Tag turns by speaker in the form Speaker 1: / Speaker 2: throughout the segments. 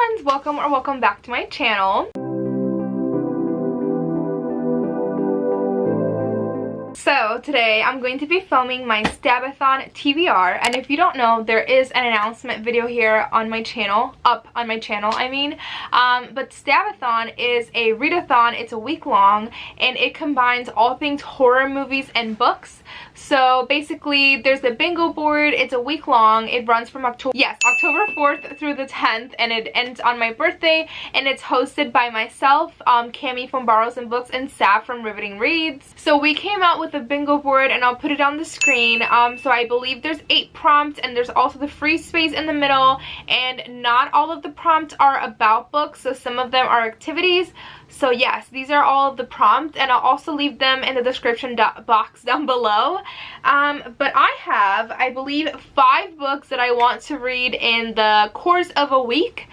Speaker 1: friends, welcome back to my channel. So today I'm going to be filming my Stabathon TBR, and if you don't know, there is an announcement video here on my channel, up on my channel I mean. But Stabathon is a readathon. It's a week long and it combines all things horror movies and books. So basically there's a bingo board. It's a week long. It runs from October 4th through the 10th, and it ends on my birthday, and it's hosted by myself, Cami from Borrows and Books, and Sav from Riveting Reads. So we came out with a bingo board, and I'll put it on the screen. So I believe there's 8 prompts, and there's also the free space in the middle, and not all of the prompts are about books, so some of them are activities. So yes, these are all of the prompts, and I'll also leave them in the description box down below. But I have, I believe, 5 books that I want to read in the course of a week.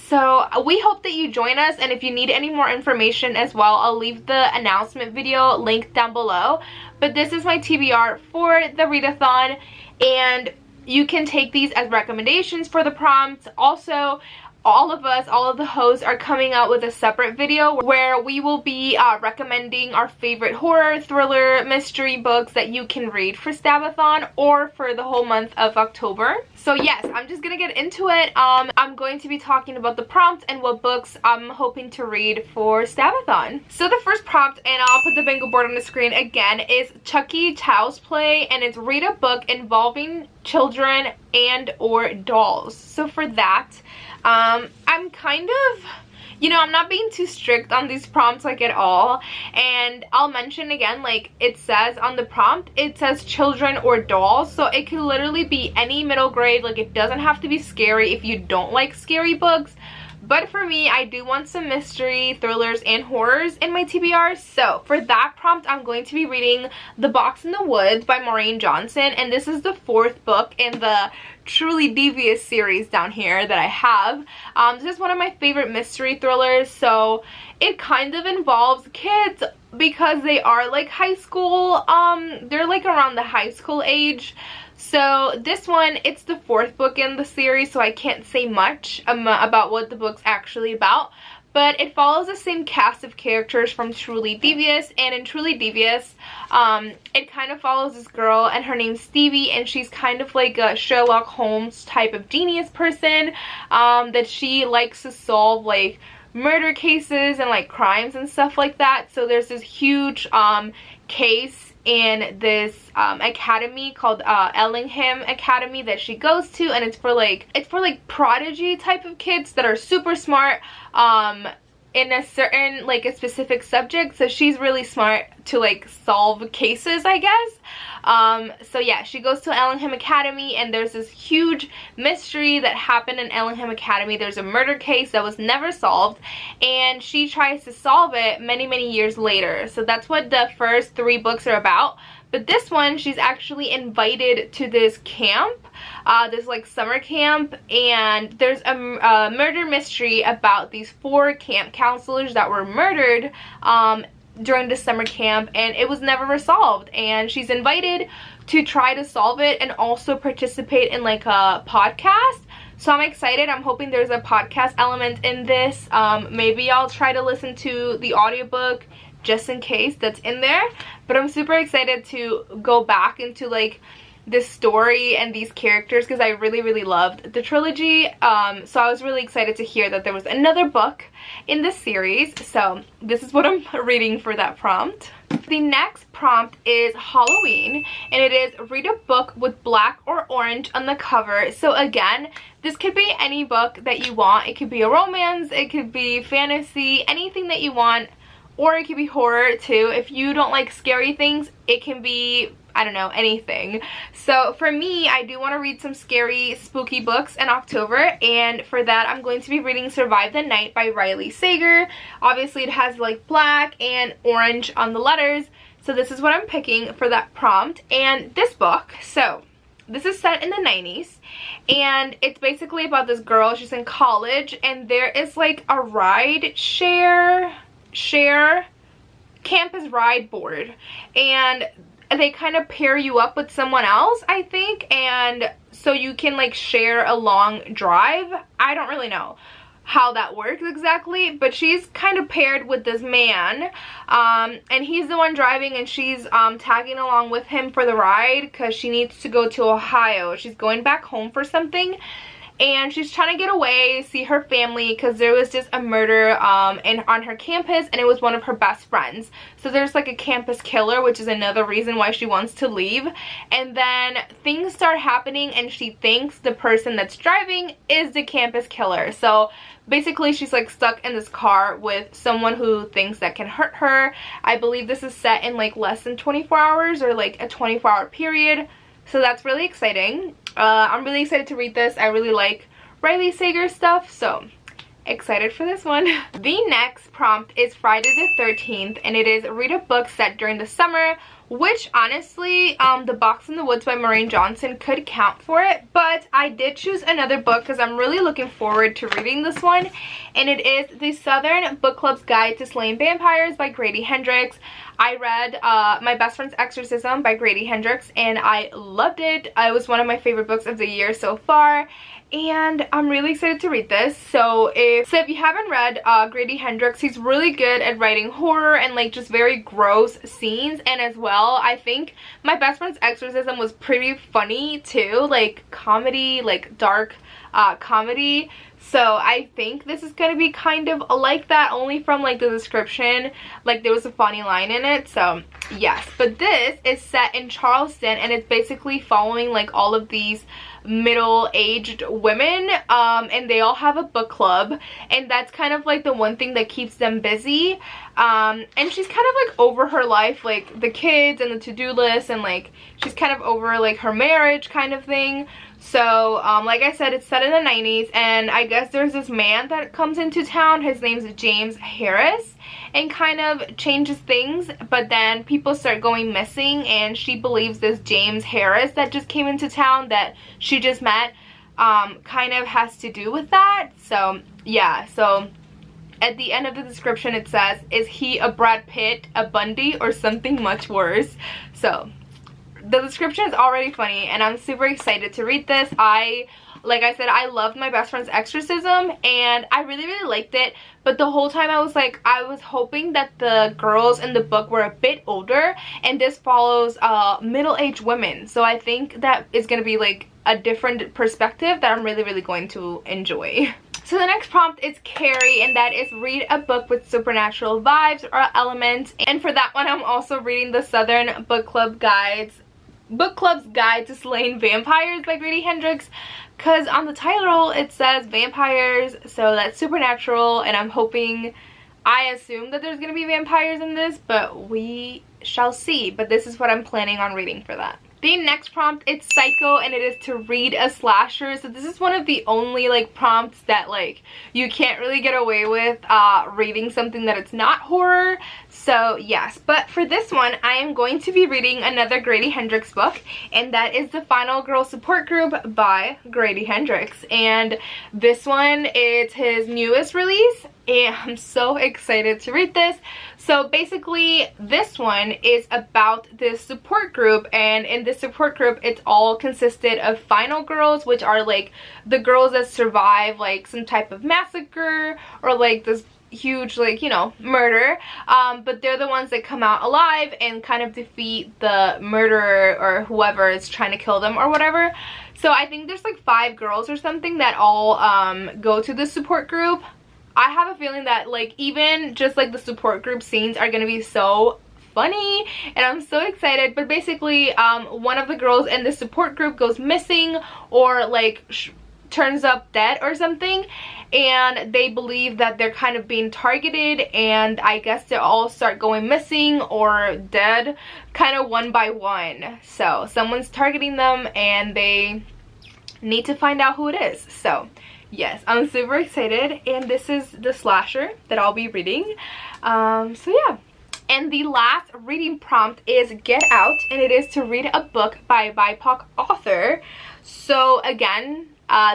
Speaker 1: So we hope that you join us, and if you need any more information as well, I'll leave the announcement video linked down below. But this is my TBR for the readathon, and you can take these as recommendations for the prompts. Also, all of the hosts are coming out with a separate video where we will be recommending our favorite horror, thriller, mystery books that you can read for Stabathon or for the whole month of October. So yes, I'm just gonna get into it. I'm going to be talking about the prompts and what books I'm hoping to read for Stabathon. So the first prompt, and I'll put the bingo board on the screen again, is Chucky Child's Play, and it's read a book involving children and or dolls. So for that, I'm kind of, you know, I'm not being too strict on these prompts like at all, and I'll mention again, like it says on the prompt, it says children or dolls, so it can literally be any middle grade. Like, it doesn't have to be scary if you don't like scary books. But for me, I do want some mystery, thrillers, and horrors in my TBR. So for that prompt, I'm going to be reading The Box in the Woods by Maureen Johnson. And this is the 4th book in the Truly Devious series down here that I have. This is one of my favorite mystery thrillers. So it kind of involves kids because they are like high school. They're like around the high school age. So this one, it's the 4th book in the series, so I can't say much about what the book's actually about. But it follows the same cast of characters from Truly Devious, and in Truly Devious, it kind of follows this girl, and her name's Stevie, and she's kind of like a Sherlock Holmes type of genius person, that she likes to solve like murder cases and like crimes and stuff like that. So there's this huge case in this academy called Ellingham Academy that she goes to, and it's for like prodigy type of kids that are super smart in a certain, like, a specific subject. So she's really smart to like solve cases, I guess. So yeah, she goes to Ellingham Academy, and there's this huge mystery that happened in Ellingham Academy. There's a murder case that was never solved, and she tries to solve it many years later. So that's what the first 3 books are about. But this one, she's actually invited to this camp, this like summer camp, and there's a murder mystery about these 4 camp counselors that were murdered during the summer camp, and it was never resolved, and she's invited to try to solve it and also participate in like a podcast. So I'm excited. I'm hoping there's a podcast element in this. Maybe I'll try to listen to the audiobook just in case that's in there, but I'm super excited to go back into like this story and these characters because I really loved the trilogy. So I was really excited to hear that there was another book in this series. So this is what I'm reading for that prompt. The next prompt is Halloween, and it is read a book with black or orange on the cover. So again, this could be any book that you want. It could be a romance, it could be fantasy, anything that you want, or it could be horror too. If you don't like scary things, it can be, I don't know, anything. So for me, I do want to read some scary, spooky books in October, and for that I'm going to be reading Survive the Night by Riley Sager. Obviously it has like black and orange on the letters, so this is what I'm picking for that prompt. And this book, so this is set in the 90s, and it's basically about this girl. She's in college, and there is like a ride share campus ride board, and they kind of pair you up with someone else, I think, and so you can like share a long drive. I don't really know. how that works exactly, but she's kind of paired with this man, and he's the one driving, and she's tagging along with him for the ride because she needs to go to Ohio. She's going back home for something, and she's trying to get away, see her family, because there was just a murder on her campus, and it was one of her best friends. So there's like a campus killer, which is another reason why she wants to leave. And then things start happening, and she thinks the person that's driving is the campus killer. So basically she's like stuck in this car with someone who thinks that can hurt her. I believe this is set in like less than 24 hours or like a 24-hour period. So that's really exciting. I'm really excited to read this. I really like Riley Sager stuff, so excited for this one. The next prompt is Friday the 13th, and it is read a book set during the summer, which honestly, The Box in the Woods by Maureen could count for it, but I did choose another book because I'm really looking forward to reading this one, and it is The Southern Book Club's Guide to Slaying Vampires by Grady Hendrix. I read My Best Friend's Exorcism by Grady Hendrix, and I loved it. It was one of my favorite books of the year so far, and I'm really excited to read this. So if you haven't read Grady Hendrix, he's really good at writing horror and like just very gross scenes. And as well, I think My Best Friend's Exorcism was pretty funny too, like comedy, like dark comedy. So I think this is going to be kind of like that, only from like the description, like there was a funny line in it. So yes, but this is set in Charleston, and it's basically following like all of these middle-aged women, and they all have a book club, and that's kind of like the one thing that keeps them busy. And she's kind of like over her life, like the kids and the to-do list, and like she's kind of over like her marriage kind of thing. So like I said, it's set in the 90s, and I guess there's this man that comes into town. His name's James Harris, and kind of changes things, but then people start going missing, and she believes this James Harris that just came into town that she just met kind of has to do with that. So yeah, so at the end of the description it says, is he a Brad Pitt, a Bundy, or something much worse? So the description is already funny, and I'm super excited to read this. Like I said, I loved My Best Friend's Exorcism, and I really liked it, but the whole time I was hoping that the girls in the book were a bit older, and this follows middle-aged women. So I think that is going to be like a different perspective that I'm really going to enjoy. So the next prompt is Carrie, and that is read a book with supernatural vibes or elements. And for that one, I'm also reading the Southern Book Club's Guide to Slaying Vampires by Grady Hendrix, because on the title it says vampires, so that's supernatural, and I assume that there's gonna be vampires in this, but we shall see. But this is what I'm planning on reading for that. The next prompt, it's Psycho, and it is to read a slasher. So this is one of the only like prompts that like you can't really get away with reading something that it's not horror. So yes, but for this one I am going to be reading another Grady Hendrix book, and that is The Final Girl Support Group by Grady Hendrix. And this one is his newest release, and I'm so excited to read this. So basically this one is about this support group, and in this support group it's all consisted of final girls, which are like the girls that survive like some type of massacre or like this huge, like, you know, murder, but they're the ones that come out alive and kind of defeat the murderer or whoever is trying to kill them or whatever. So I think there's like 5 girls or something that all go to the support group. I have a feeling that like even just like the support group scenes are gonna be so funny, and I'm so excited. But basically one of the girls in the support group goes missing, or like turns up dead or something, and they believe that they're kind of being targeted, and I guess they all start going missing or dead kind of one by one. So someone's targeting them and they need to find out who it is. So yes, I'm super excited, and this is the slasher that I'll be reading. So yeah. And the last reading prompt is Get Out, and it is to read a book by a BIPOC author. So again,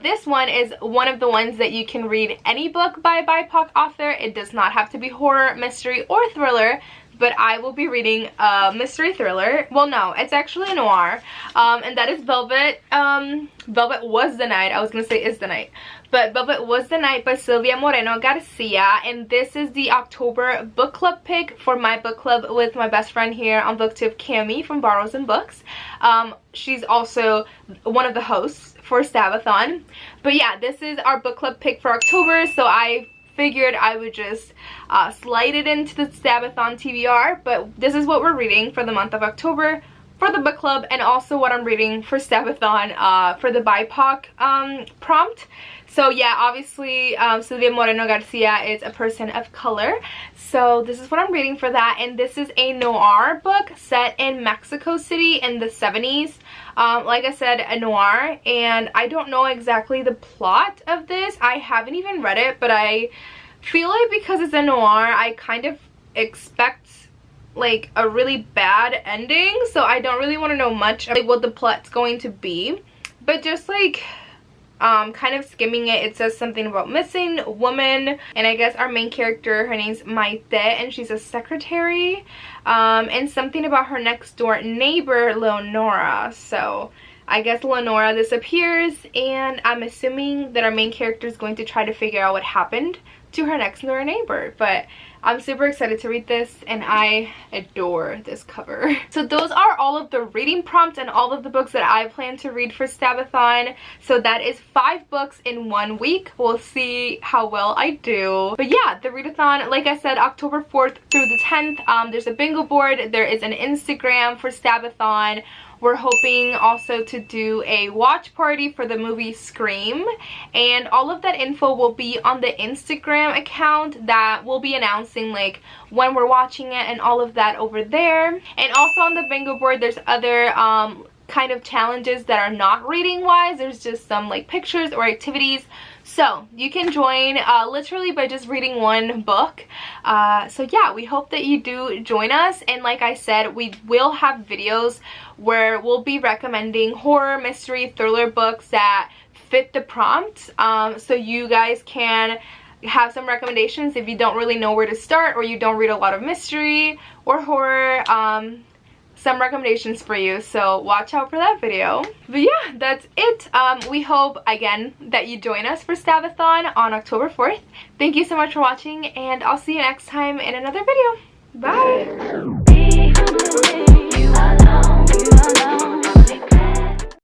Speaker 1: this one is one of the ones that you can read any book by a BIPOC author. It does not have to be horror, mystery, or thriller, but I will be reading a mystery thriller. Well, no, it's actually a noir, and that is Velvet. Velvet Was the Night. I was gonna say Is the Night. But Velvet Was the Night by Silvia Moreno Garcia, and this is the October book club pick for my book club with my best friend here on BookTube, Cammy from Borrows and Books. She's also one of the hosts for Stabathon. But yeah, this is our book club pick for October, so I figured I would just slide it into the Stabathon TBR. But this is what we're reading for the month of October for the book club, and also what I'm reading for Stabathon for the BIPOC prompt. So yeah, obviously Silvia Moreno Garcia is a person of color, so this is what I'm reading for that. And this is a noir book set in Mexico City in the 70s. Like I said, a noir, and I don't know exactly the plot of this. I haven't even read it, but I feel like because it's a noir, I kind of expect like a really bad ending, so I don't really want to know much of like what the plot's going to be. But just like kind of skimming it, it says something about missing woman, and I guess our main character, her name's Maite, and she's a secretary, and something about her next door neighbor, Leonora. So I guess Leonora disappears, and I'm assuming that our main character is going to try to figure out what happened to her next door neighbor. But I'm super excited to read this, and I adore this cover. So those are all of the reading prompts and all of the books that I plan to read for Stabathon. So that is 5 books in 1 week. We'll see how well I do. But yeah, the readathon, like I said, October 4th through the 10th. There's a bingo board. There is an Instagram for Stabathon. We're hoping also to do a watch party for the movie Scream, and all of that info will be on the Instagram account that we'll be announcing like when we're watching it and all of that over there. And also on the bingo board, there's other kind of challenges that are not reading wise. There's just some like pictures or activities, so you can join literally by just reading 1 book. So yeah, we hope that you do join us. And like I said, we will have videos where we'll be recommending horror, mystery, thriller books that fit the prompt, so you guys can have some recommendations if you don't really know where to start, or you don't read a lot of mystery or horror. Some recommendations for you, so watch out for that video. But yeah, that's it. We hope again that you join us for Stabathon on October 4th. Thank you so much for watching, and I'll see you next time in another video. Bye.